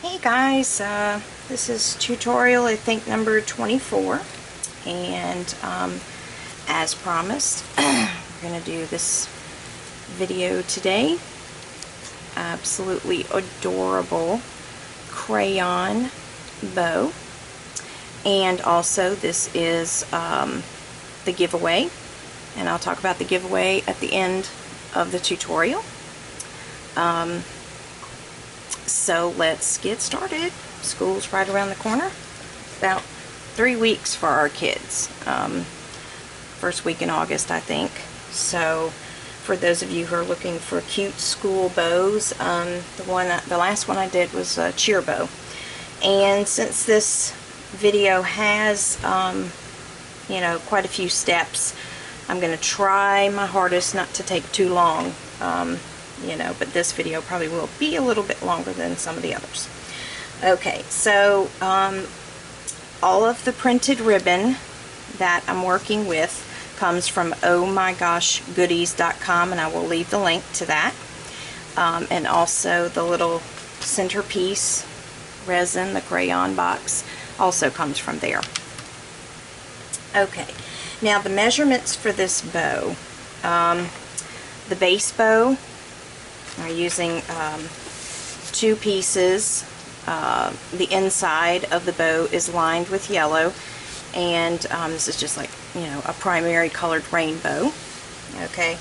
Hey guys, this is tutorial I think number 24, and as promised we're going to do this video today. Absolutely adorable crayon bow, and also this is the giveaway, and I'll talk about the giveaway at the end of the tutorial. So let's get started. School's right around the corner. About 3 weeks for our kids. First week in August, I think. So for those of you who are looking for cute school bows, the last one I did was a cheer bow. And since this video has you know, quite a few steps, I'm going to try my hardest not to take too long. You know, but this video probably will be a little bit longer than some of the others. Okay, so all of the printed ribbon that I'm working with comes from ohmygoshgoodies.com, and I will leave the link to that. And also the little centerpiece resin, the crayon box, also comes from there. Okay, now the measurements for this bow. The base bow, are using 2 pieces. The inside of the bow is lined with yellow, and this is just like, you know, a primary colored rainbow. Okay,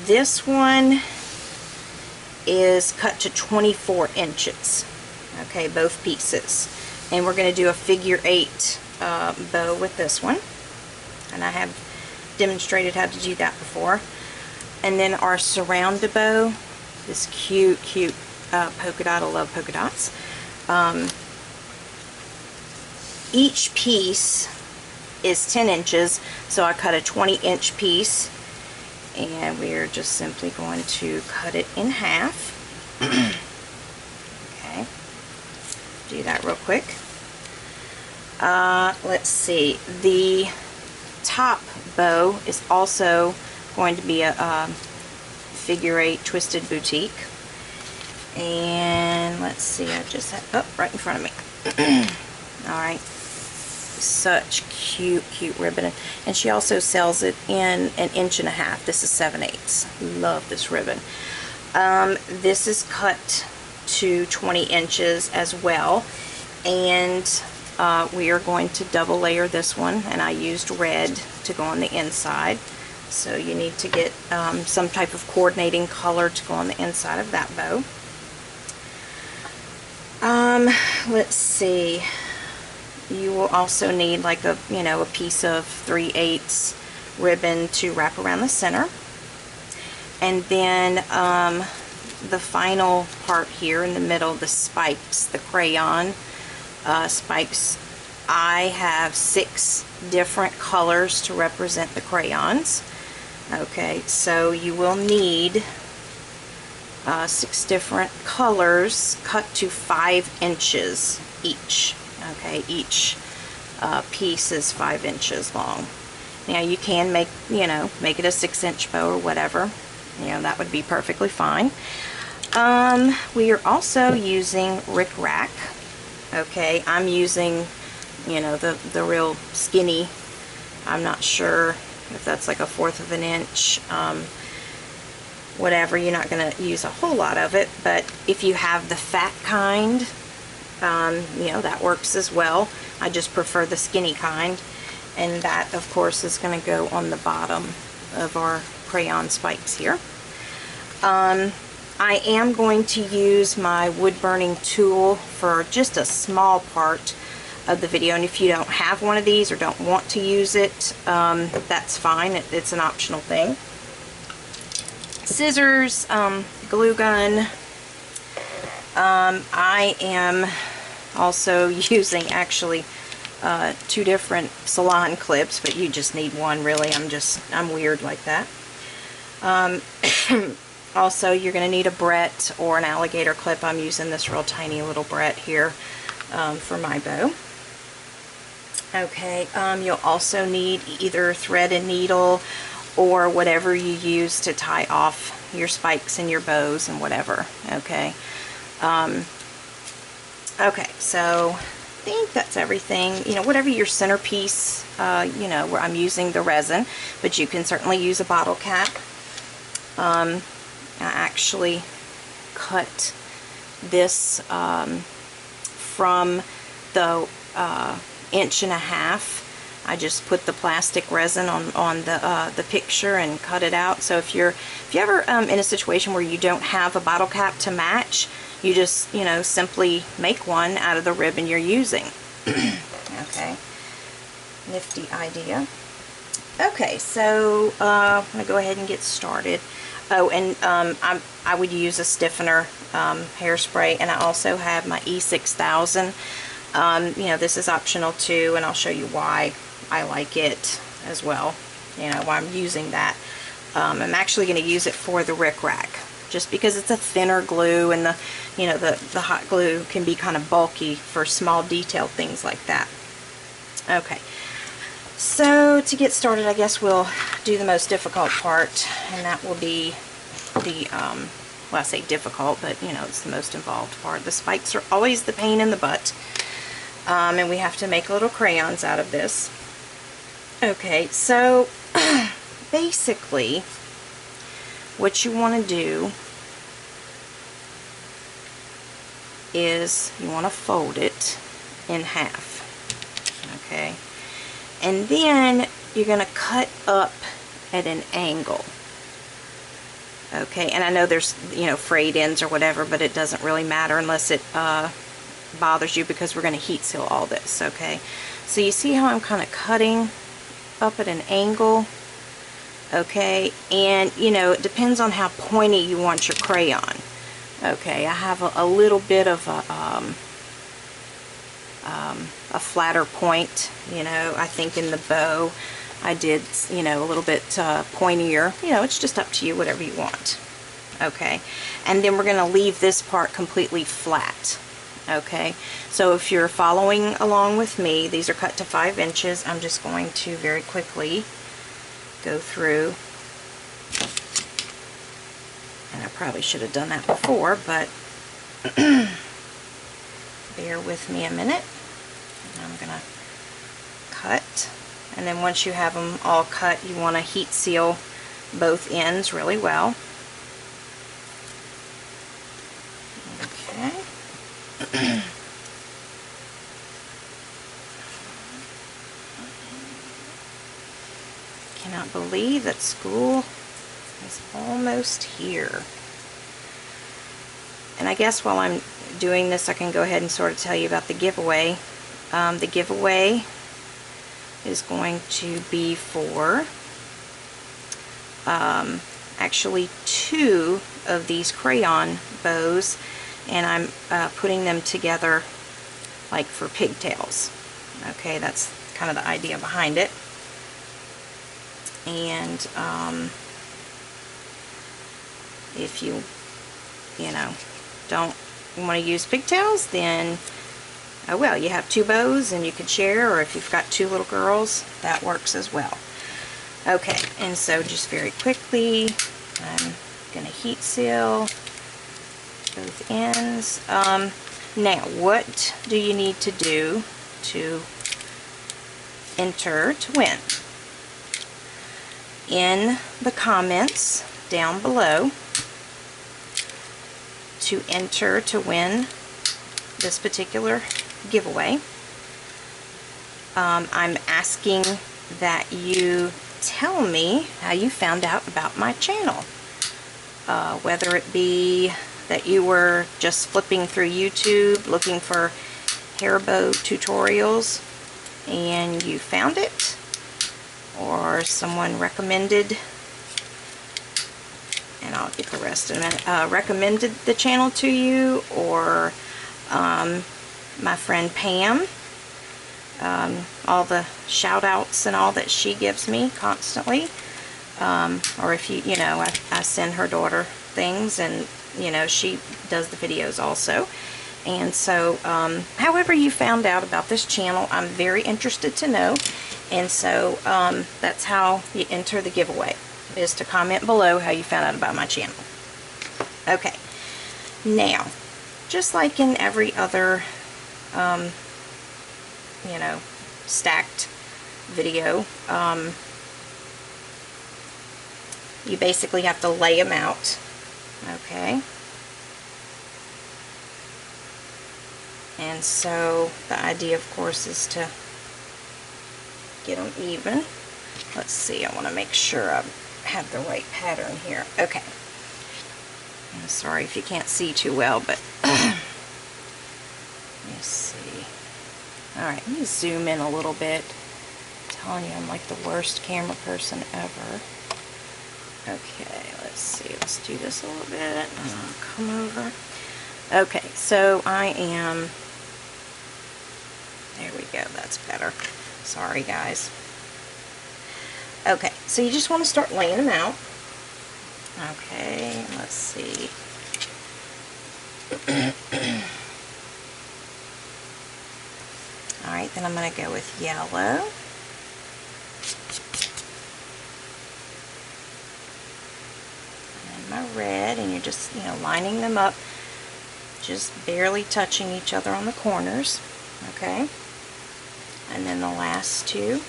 this one is cut to 24 inches. Okay, both pieces, and we're going to do a figure 8 bow with this one, and I have demonstrated how to do that before. And then our surround bow, this cute polka dot. I love polka dots. Each piece is 10 inches, so I cut a 20-inch piece, and we're just simply going to cut it in half. Okay, do that real quick. Let's see, the top bow is also going to be a figure 8 twisted boutique, and let's see, I just had right in front of me. Alright, such cute ribbon, and she also sells it in 1.5 inches. This is 7/8. Love this ribbon. This is cut to 20 inches as well, and we are going to double layer this one, and I used red to go on the inside. So you need to get some type of coordinating color to go on the inside of that bow. Let's see. You will also need like a piece of 3/8 ribbon to wrap around the center. And then the final part here in the middle, the spikes, the crayon spikes. I have 6 different colors to represent the crayons. Okay, so you will need 6 different colors cut to 5 inches each. Okay, each piece is 5 inches long. Now you can make it a 6-inch bow or whatever. You know, that would be perfectly fine. We are also using Rickrack. Okay, I'm using, you know, the real skinny. I'm not sure if that's like a 1/4 of an inch, whatever. You're not going to use a whole lot of it, but if you have the fat kind, you know, that works as well. I just prefer the skinny kind, and that of course is going to go on the bottom of our crayon spikes here. I am going to use my wood burning tool for just a small part of the video, and if you don't have one of these or don't want to use it, that's fine. It's an optional thing. Scissors, glue gun. I am also using actually 2 different salon clips, but you just need one really. I'm weird like that. Also, you're going to need a Brett or an alligator clip. I'm using this real tiny little Brett here for my bow. Okay, you'll also need either thread and needle or whatever you use to tie off your spikes and your bows and whatever. Okay, Okay, so I think that's everything. You know, whatever your centerpiece, you know, where I'm using the resin, but you can certainly use a bottle cap. I actually cut this from the 1.5 inch. I just put the plastic resin on the picture and cut it out. So if you're ever in a situation where you don't have a bottle cap to match, you just, you know, simply make one out of the ribbon you're using. Okay, nifty idea. Okay, so I'm gonna go ahead and get started. Oh, and I would use a stiffener hairspray, and I also have my E6000. You know, this is optional too, and I'll show you why I like it as well. You know, why I'm using that. I'm actually going to use it for the Rickrack, just because it's a thinner glue, and the, you know, the hot glue can be kind of bulky for small detailed things like that. Okay, so to get started, I guess we'll do the most difficult part, and that will be the well, I say difficult, but you know, it's the most involved part. The spikes are always the pain in the butt. And we have to make little crayons out of this. Okay, so basically what you want to do is you want to fold it in half. Okay, and then you're going to cut up at an angle. Okay, and I know there's, you know, frayed ends or whatever, but it doesn't really matter unless it bothers you, because we're going to heat seal all this. Okay, so you see how I'm kind of cutting up at an angle. Okay, and you know, it depends on how pointy you want your crayon. Okay, I have a little bit of a flatter point. You know, I think in the bow I did, you know, a little bit pointier. You know, it's just up to you, whatever you want. Okay, and then we're going to leave this part completely flat. Okay, so if you're following along with me, these are cut to 5 inches. I'm just going to very quickly go through, and I probably should have done that before, but bear with me a minute. And I'm gonna cut, and then once you have them all cut, you want to heat seal both ends really well. Okay. Cannot believe that school is almost here. And I guess while I'm doing this, I can go ahead and sort of tell you about the giveaway. The giveaway is going to be for actually 2 of these crayon bows, and I'm putting them together like for pigtails. Okay, that's kind of the idea behind it. And if you know, don't want to use pigtails, then oh well, you have 2 bows and you could share, or if you've got 2 little girls, that works as well. Okay, and so just very quickly, I'm going to heat seal both ends. Now, what do you need to do to enter to win? In the comments down below, to enter to win this particular giveaway, I'm asking that you tell me how you found out about my channel. Whether it be that you were just flipping through YouTube looking for hair bow tutorials and you found it, or someone recommended, and I'll get the rest in a minute, recommended the channel to you, or my friend Pam, all the shout outs and all that she gives me constantly, or if you know, I send her daughter things, and you know, she does the videos also. And so however you found out about this channel, I'm very interested to know. And so that's how you enter the giveaway, is to comment below how you found out about my channel. Okay, now just like in every other you know, stacked video. You basically have to lay them out, okay? And so the idea, of course, is to get them even. Let's see, I want to make sure I have the right pattern here. Okay. I'm sorry if you can't see too well, but let me see. Alright, let me zoom in a little bit. I'm telling you, I'm like the worst camera person ever. Okay, let's see. Let's do this a little bit. And I'll come over. Okay, so I am... There we go. That's better. Sorry, guys. Okay, so you just want to start laying them out. Okay, let's see. Alright, then I'm going to go with yellow. And my red, and you're just, you know, lining them up, just barely touching each other on the corners. Okay? And then the last two.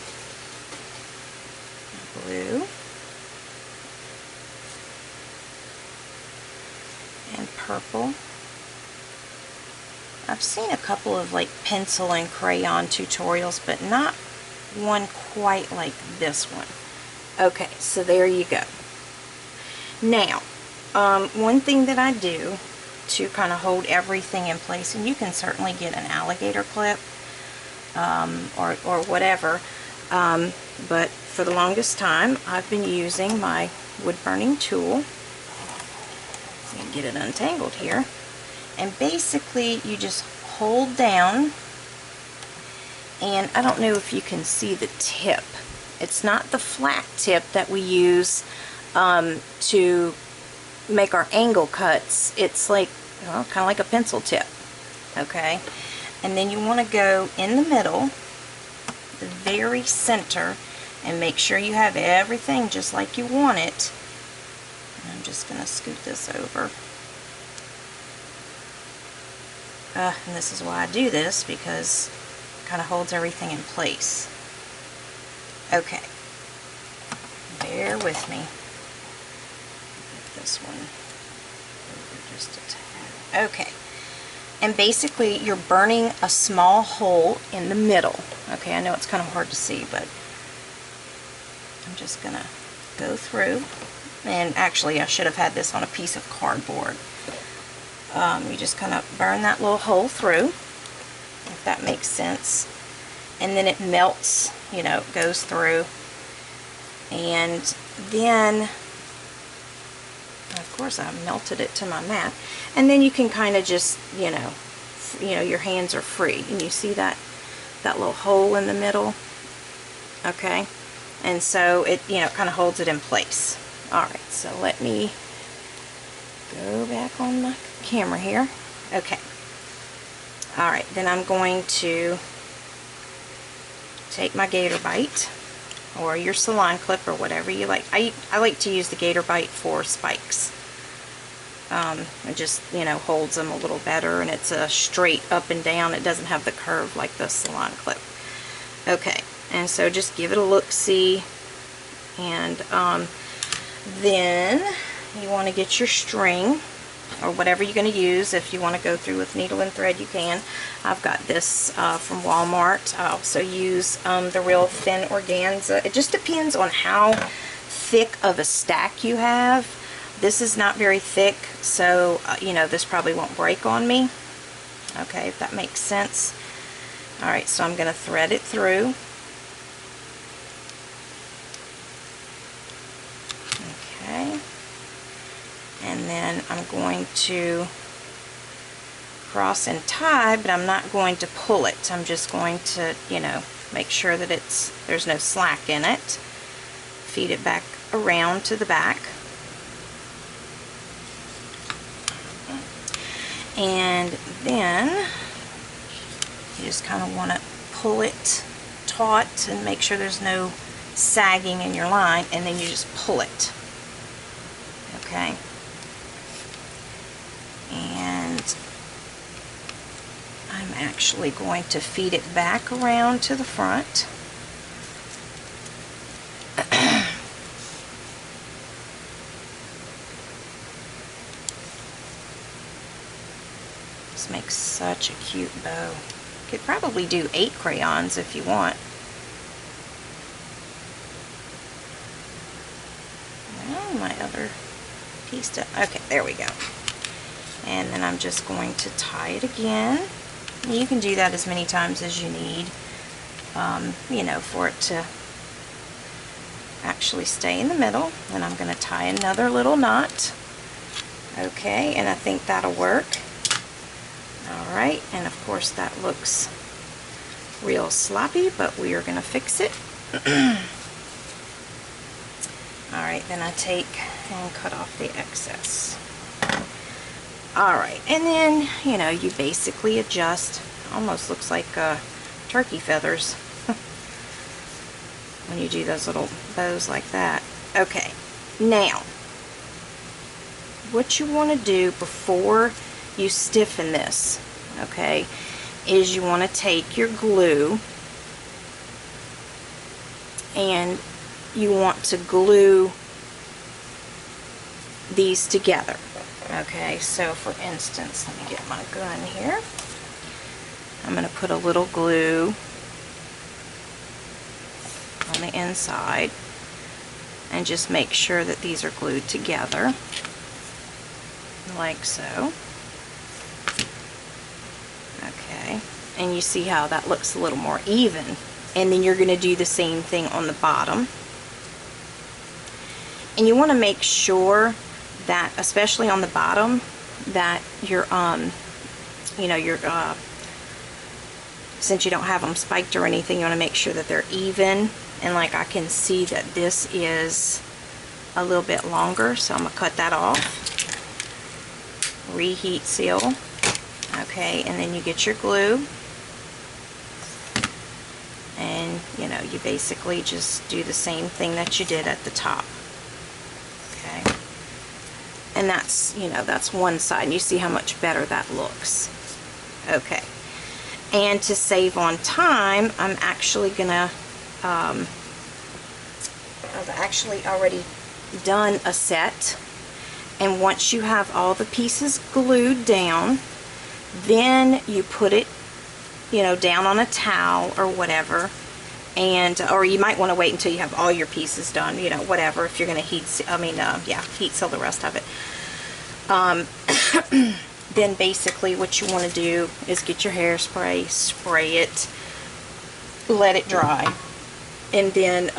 Blue. And purple. I've seen a couple of like pencil and crayon tutorials, but not one quite like this one. Okay, so there you go. Now, one thing that I do to kind of hold everything in place, and you can certainly get an alligator clip or whatever, but for the longest time I've been using my wood burning tool. Let me get it untangled here. And basically you just hold down, and I don't know if you can see the tip. It's not the flat tip that we use to make our angle cuts. It's like, well, kind of like a pencil tip. Okay? And then you want to go in the middle, the very center, and make sure you have everything just like you want it. And I'm just going to scoot this over. And this is why I do this, because it kind of holds everything in place. Okay. Bear with me. Get this one over just a tad. Okay. And basically you're burning a small hole in the middle. Okay, I know it's kind of hard to see, but I'm just going to go through. And actually I should have had this on a piece of cardboard. You just kind of burn that little hole through, if that makes sense. And then it melts, you know, goes through. And then, of course, I melted it to my mat. And then you can kind of just, you know, your hands are free. And you see that little hole in the middle? Okay. And so it, you know, kind of holds it in place. Alright, so let me go back on my camera here. Okay. Alright, then I'm going to take my gator bite, or your salon clip, or whatever you like. I like to use the gator bite for spikes. It just, you know, holds them a little better, and it's a straight up and down. It doesn't have the curve like the salon clip. Okay, and so just give it a look-see, and then you want to get your string, or whatever you're going to use. If you want to go through with needle and thread, you can. I've got this from Walmart. I also use the real thin organza. It just depends on how thick of a stack you have. This is not very thick, so you know, this probably won't break on me. Okay, if that makes sense. Alright, so I'm going to thread it through. Okay. And then I'm going to cross and tie, but I'm not going to pull it. I'm just going to, you know, make sure that there's no slack in it. Feed it back around to the back. And then you just kind of want to pull it taut and make sure there's no sagging in your line, and then you just pull it. Okay. And I'm actually going to feed it back around to the front. This makes such a cute bow. You could probably do 8 crayons if you want. Well, my other piece okay, there we go. And then I'm just going to tie it again. You can do that as many times as you need, you know, for it to actually stay in the middle. And I'm going to tie another little knot. Okay, and I think that'll work. Alright, and of course that looks real sloppy, but we are going to fix it. Alright, then I take and cut off the excess. Alright, and then, you know, you basically adjust. Almost looks like turkey feathers when you do those little bows like that. Okay, now, what you want to do before you stiffen this, okay, is you want to take your glue and you want to glue these together. Okay, so for instance, let me get my gun here. I'm going to put a little glue on the inside and just make sure that these are glued together like so. Okay, and you see how that looks a little more even. And then you're going to do the same thing on the bottom. And you want to make sure that, especially on the bottom, that your you know, your since you don't have them spiked or anything, you want to make sure that they're even. And like I can see that this is a little bit longer, so I'm gonna cut that off. Reheat seal. Okay, and then you get your glue, and you know, you basically just do the same thing that you did at the top. Okay, and that's, you know, that's one side, and you see how much better that looks. Okay, and to save on time, I'm actually gonna I've actually already done a set, and once you have all the pieces glued down, then you put it, you know, down on a towel or whatever, and or you might want to wait until you have all your pieces done, you know, whatever, if you're going to heat seal the rest of it. Then basically what you want to do is get your hairspray, spray it, let it dry, and then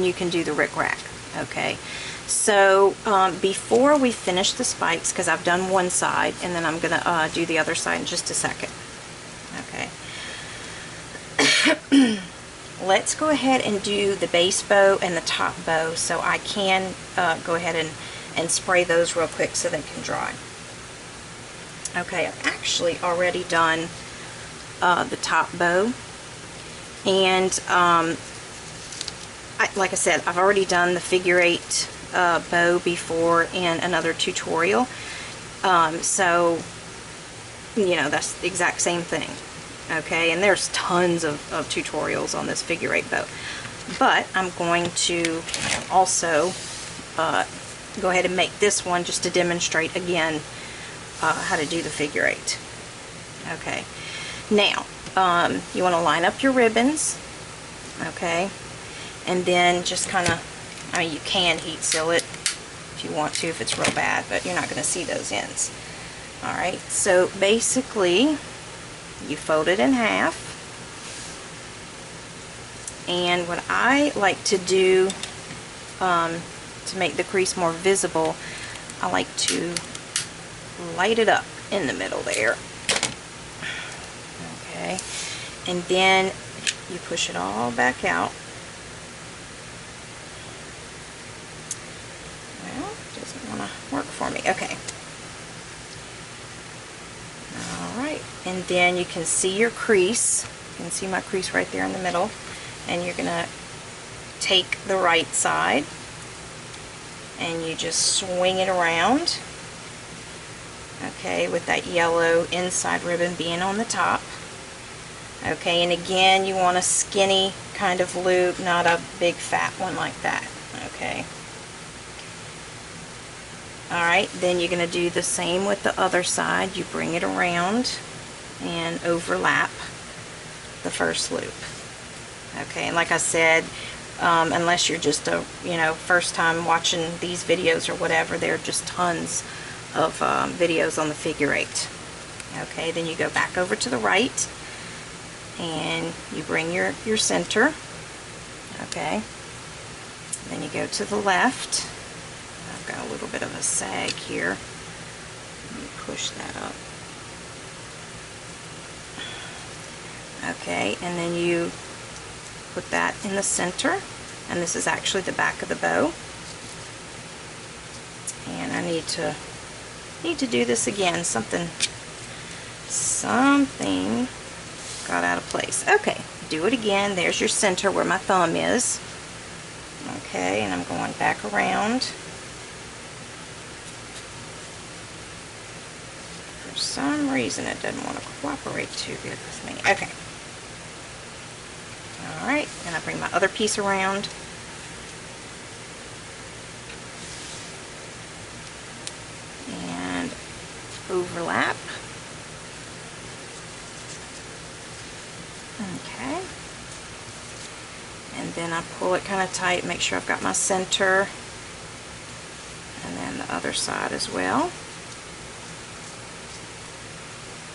you can do the Rickrack. Okay, so before we finish the spikes, because I've done one side and then I'm going to do the other side in just a second. Okay, let's go ahead and do the base bow and the top bow, so I can go ahead and spray those real quick so they can dry. Okay, I've actually already done the top bow, and like I said, I've already done the figure 8 bow before in another tutorial, so you know, that's the exact same thing. Okay, and there's tons of tutorials on this figure 8 bow, but I'm going to also go ahead and make this one just to demonstrate again how to do the figure 8. Okay, now you want to line up your ribbons, okay, and then just kind of, I mean, you can heat seal it if you want to, if it's real bad, but you're not going to see those ends. Alright, so basically you fold it in half, and what I like to do to make the crease more visible, I like to light it up in the middle there. Okay, and then you push it all back out. Well, it doesn't want to work for me. Okay. Alright, and then you can see your crease. You can see my crease right there in the middle, and you're going to take the right side and you just swing it around. okay, with that yellow inside ribbon being on the top. Okay, and again, you want a skinny kind of loop, not a big fat one like that. Okay. Alright, then you're going to do the same with the other side. You bring it around and overlap the first loop. Okay, and like I said, unless you're just a, first time watching these videos or whatever, there are just tons of videos on the figure eight. Okay, then you go back over to the right and you bring your center. Okay, then you go to the left. I've got a little bit of a sag here. Let me push that up. Okay, and then you put that in the center, and this is actually the back of the bow. And I need to do this again. Something got out of place. Okay, do it again. There's your center where my thumb is. Okay, and I'm going back around. For some reason it doesn't want to cooperate too good with me. Okay. Alright, and I bring my other piece around. And overlap. Okay. And then I pull it kind of tight, make sure I've got my center. And then the other side as well.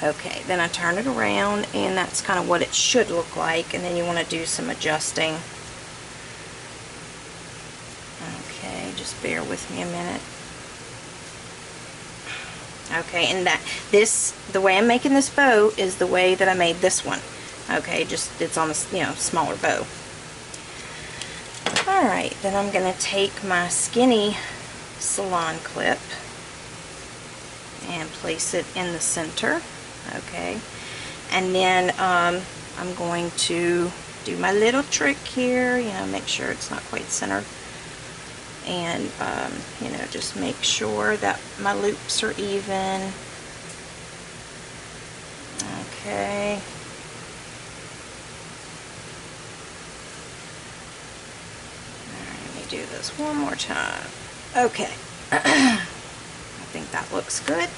Okay, then I turn it around, and that's kind of what it should look like, and then you want to do some adjusting. Okay, just bear with me a minute. Okay, and the way I'm making this bow is the way that I made this one. Okay, just it's on a smaller bow. Alright, then I'm going to take my skinny salon clip and place it in the center. Okay, and then I'm going to do my little trick here, make sure it's not quite centered, and just make sure that my loops are even. Okay. Alright, let me do this one more time. Okay. I think that looks good.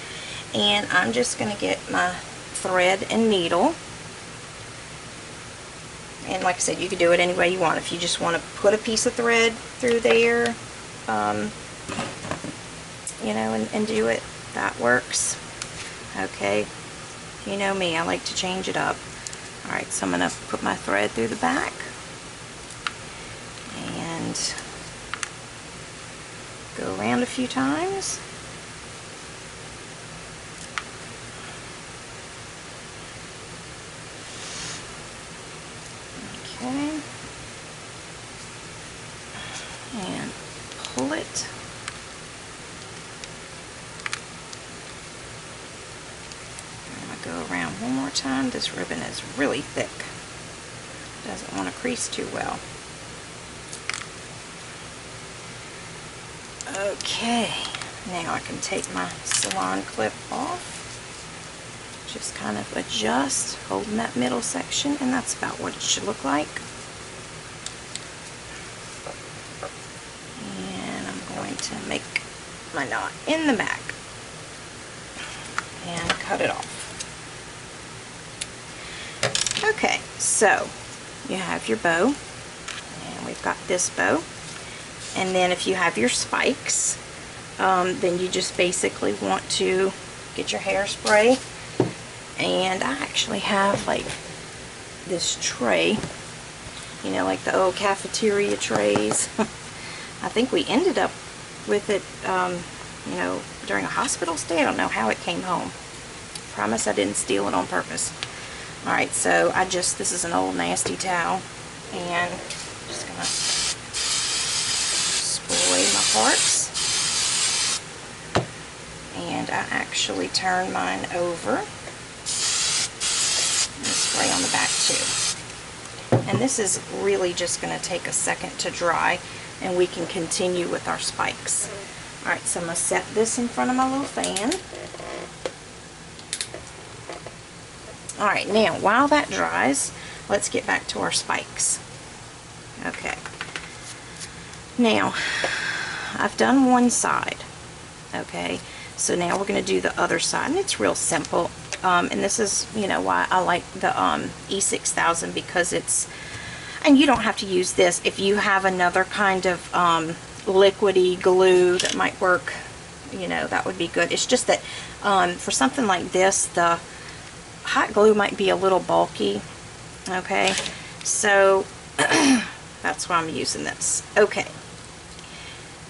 And I'm just going to get my thread and needle. And like I said, you can do it any way you want. If you just want to put a piece of thread through there, and do it, that works. Okay. You know me, I like to change it up. Alright, so I'm going to put my thread through the back. And go around a few times. Okay, and pull it. I'm going to go around one more time. This ribbon is really thick. Doesn't want to crease too well. Okay, now I can take my salon clip off. Just kind of adjust, holding that middle section, and that's about what it should look like. And I'm going to make my knot in the back and cut it off. Okay, so you have your bow, and we've got this bow. And then if you have your spikes, then you just basically want to get your hairspray. And I actually have like this tray, like the old cafeteria trays. I think we ended up with it, during a hospital stay. I don't know how it came home. Promise I didn't steal it on purpose. Alright, so this is an old nasty towel, and I'm just gonna spray my parts. And I actually turn mine over. Spray on the back too. And this is really just going to take a second to dry, and we can continue with our spikes. Alright, so I'm going to set this in front of my little fan. Alright, now while that dries, let's get back to our spikes. Okay. Now, I've done one side. Okay, so now we're going to do the other side, and it's real simple. And this is, you know, why I like the E6000, because it's, and you don't have to use this. If you have another kind of liquidy glue that might work, you know, that would be good. It's just that for something like this, the hot glue might be a little bulky. Okay, so that's why I'm using this. Okay,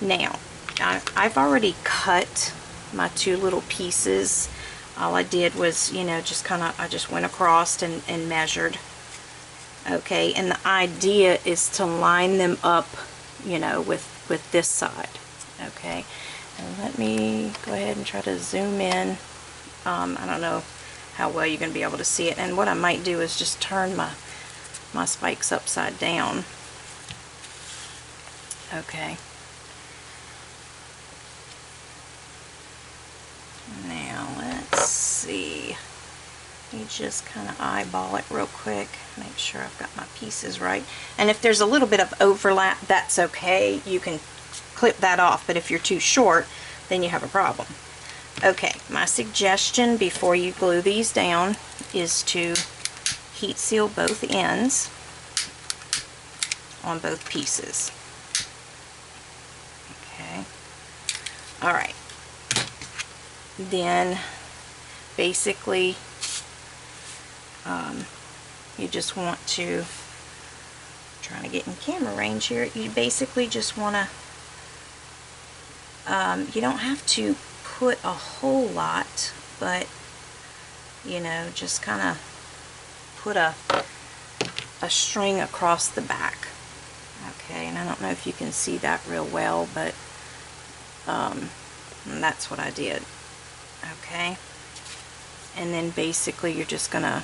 now I've already cut my two little pieces. All I did was, you know, just kind of, I just went across and measured. Okay, and the idea is to line them up, you know, with this side. Okay, and let me go ahead and try to zoom in. I don't know how well you're going to be able to see it, and what I might do is just turn my spikes upside down. Okay. Now let's see. You just kind of eyeball it real quick, make sure I've got my pieces right. And if there's a little bit of overlap, that's okay. You can clip that off, but if you're too short, then you have a problem. Okay, my suggestion before you glue these down is to heat seal both ends on both pieces. Okay. All right. Then basically you just want to, trying to get in camera range here, you basically just want to, you don't have to put a whole lot, but you know, just kind of put a string across the back. Okay, and I don't know if you can see that real well, but and that's what I did. Okay, and then basically you're just gonna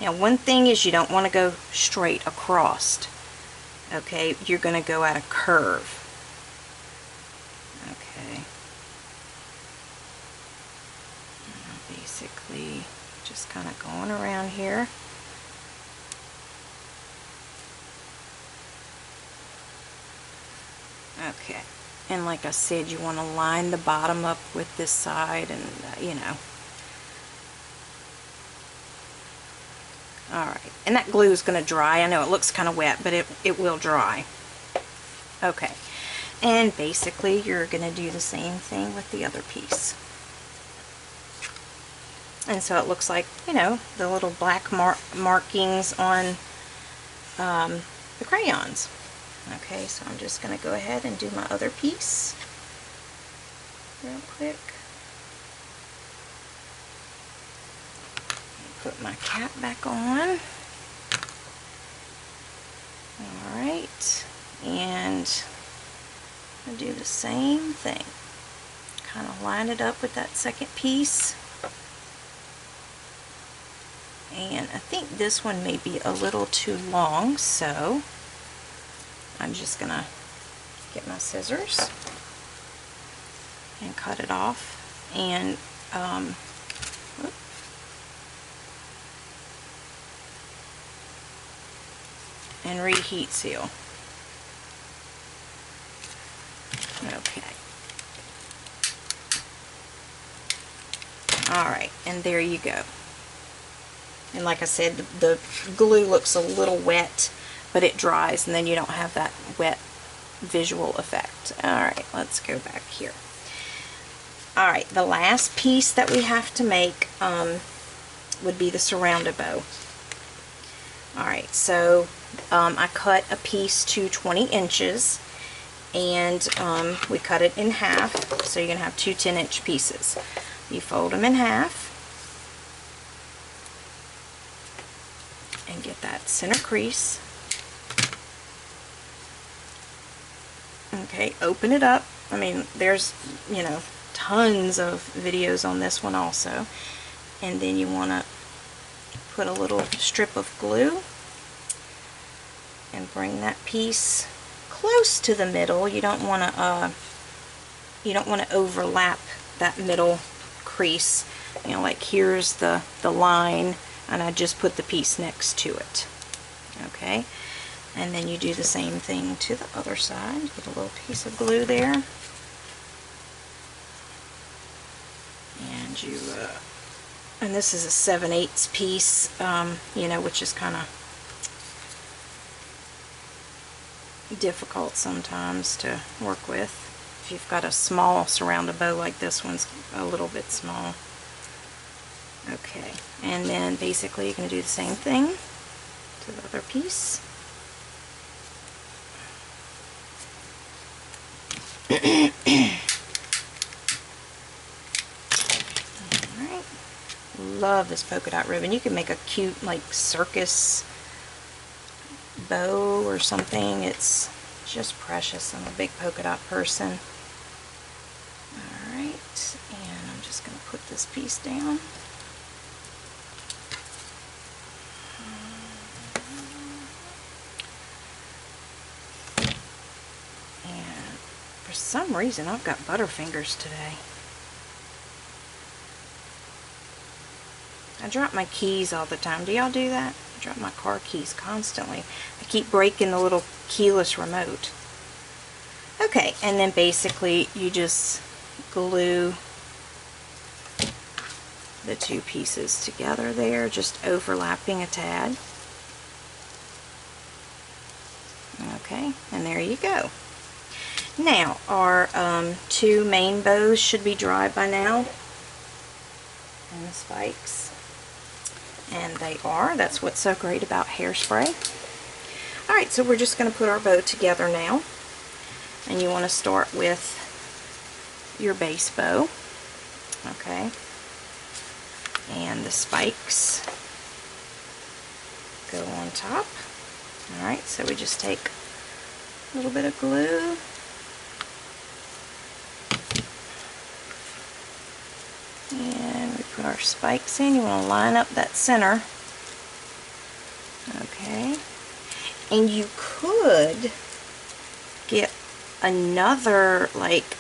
now one thing is you don't want to go straight across. Okay, you're going to go at a curve. Okay, basically just kind of going around here. Okay, and like I said, you want to line the bottom up with this side, and you know. Alright, and that glue is going to dry. I know it looks kind of wet, but it will dry. Okay, and basically you're going to do the same thing with the other piece. And so it looks like, you know, the little black markings on the crayons. Okay, so I'm just going to go ahead and do my other piece real quick. Put my cap back on. Alright, and I'll do the same thing. Kind of line it up with that second piece. And I think this one may be a little too long, so I'm just going to get my scissors and cut it off. And and reheat seal. Okay. Alright, and there you go. And like I said, the glue looks a little wet, but it dries, and then you don't have that wet visual effect. Alright, let's go back here. Alright, the last piece that we have to make would be the surround bow. Alright, so I cut a piece to 20 inches, and we cut it in half, so you're going to have two 10-inch pieces. You fold them in half and get that center crease. Okay, open it up. I mean, there's, you know, tons of videos on this one also. And then you want to put a little strip of glue and bring that piece close to the middle. You don't want to overlap that middle crease, You know, like here's the line, and I just put the piece next to it. Okay, and then you do the same thing to the other side. Get a little piece of glue there, and you and this is a 7/8 piece, you know, which is kind of difficult sometimes to work with. If you've got a small surrounded bow like this one's a little bit small. Okay, and then basically you're going to do the same thing to the other piece. Alright, love this polka dot ribbon. You can make a cute like circus bow or something. It's just precious. I'm a big polka dot person. Alright, and I'm just going to put this piece down. And for some reason I've got butterfingers today. I drop my keys all the time. Do y'all do that? I drop my car keys constantly. I keep breaking the little keyless remote. Okay, and then basically you just glue the two pieces together there, just overlapping a tad. Okay, and there you go. Now, our two main bows should be dry by now, and the spikes. And they are. That's what's so great about hairspray. Alright, so we're just going to put our bow together now. And you want to start with your base bow. Okay. And the spikes go on top. Alright, so we just take a little bit of glue. And we put our spikes in. You want to line up that center. Okay. And you could get another like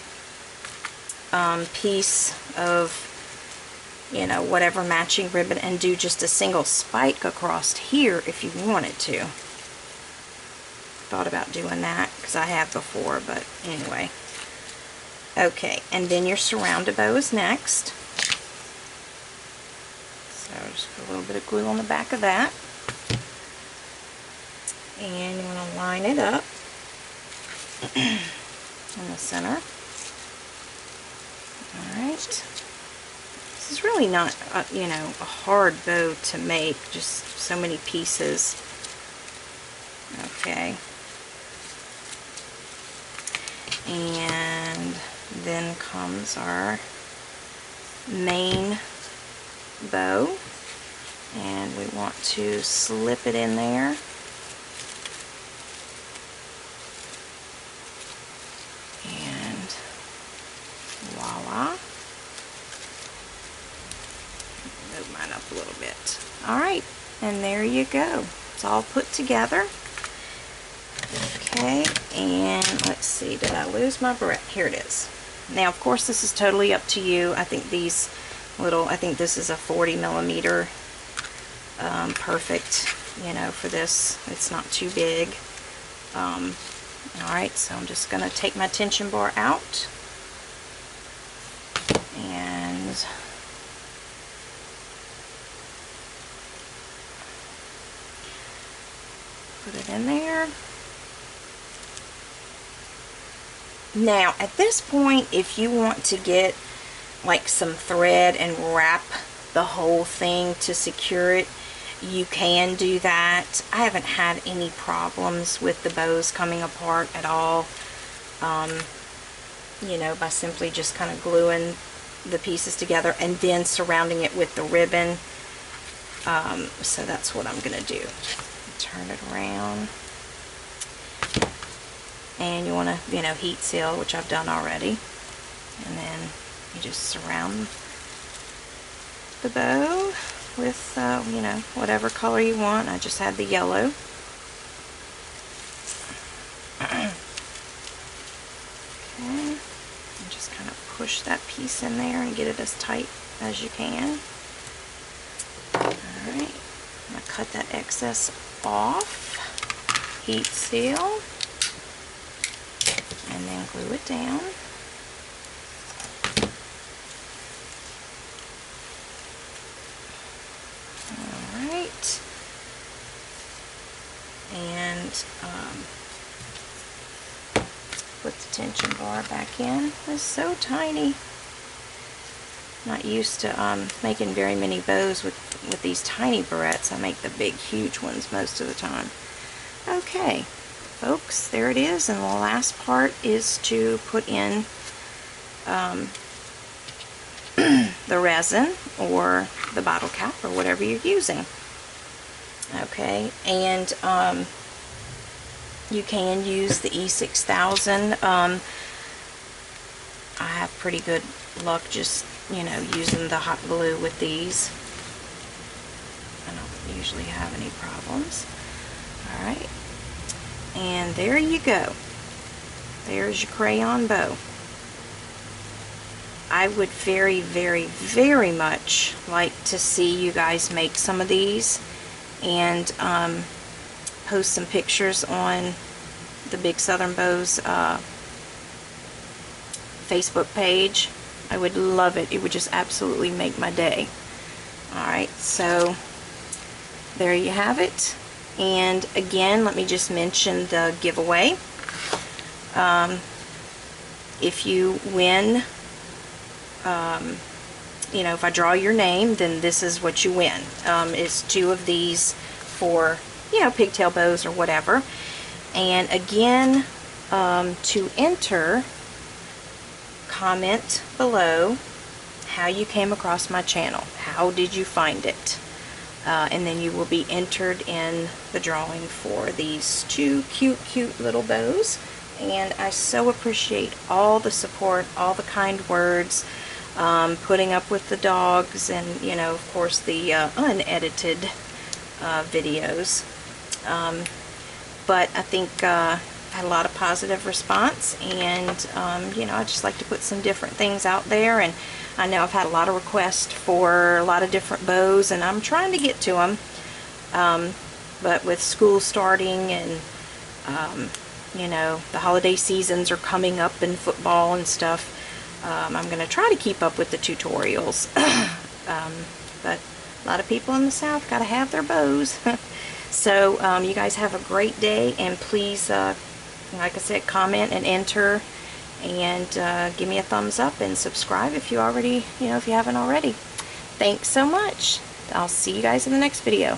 piece of, you know, whatever matching ribbon and do just a single spike across here if you wanted to. Thought about doing that because I have before, but anyway. Okay, and then your surrounded bow is next. So just put a little bit of glue on the back of that. And you want to line it up in the center. Alright. This is really not, you know, a hard bow to make, just so many pieces. Okay. And then comes our main bow, and we want to slip it in there. And voila. Move mine up a little bit. Alright, and there you go. It's all put together. Okay, and let's see, did I lose my barrette? Here it is. Now, of course, this is totally up to you. I think these little, I think this is a 40 millimeter, perfect, you know, for this. It's not too big. Alright, so I'm just going to take my tension bar out and put it in there. Now, at this point, if you want to get like some thread and wrap the whole thing to secure it, you can do that. I haven't had any problems with the bows coming apart at all, you know, by simply just kind of gluing the pieces together and then surrounding it with the ribbon. So that's what I'm going to do. Turn it around. And you want to, you know, heat seal, which I've done already. And then you just surround the bow with, you know, whatever color you want. I just had the yellow. Okay. And just kind of push that piece in there and get it as tight as you can. Alright, I'm going to cut that excess off, heat seal, and then glue it down. Alright, and put the tension bar back in. It's so tiny. Not used to making very many bows with these tiny barrettes. I make the big, huge ones most of the time. Okay, folks, there it is, and the last part is to put in the resin or the bottle cap or whatever you're using. Okay, and you can use the E6000. I have pretty good luck just, you know, using the hot glue with these. I don't usually have any problems. Alright, and there you go. There's your crayon bow. I would very, very, very much like to see you guys make some of these and post some pictures on the Big Southern Bows Facebook page. I would love it. It would just absolutely make my day. Alright, so there you have it. And again, let me just mention the giveaway. If you win, you know, if I draw your name, then this is what you win. It's 2 of these for, you know, pigtail bows or whatever. And again, to enter, comment below how you came across my channel. How did you find it? And then you will be entered in the drawing for these 2 cute, cute little bows. And I so appreciate all the support, all the kind words, putting up with the dogs, and, you know, of course, the unedited videos. But I think I had a lot of positive response, and you know, I just like to put some different things out there, and I know I've had a lot of requests for a lot of different bows, and I'm trying to get to them. But with school starting and you know, the holiday seasons are coming up and football and stuff, I'm going to try to keep up with the tutorials. But a lot of people in the South got to have their bows. So you guys have a great day, and please, like I said, comment and enter, and give me a thumbs up and subscribe if you already, you know, if you haven't already. Thanks so much. I'll see you guys in the next video.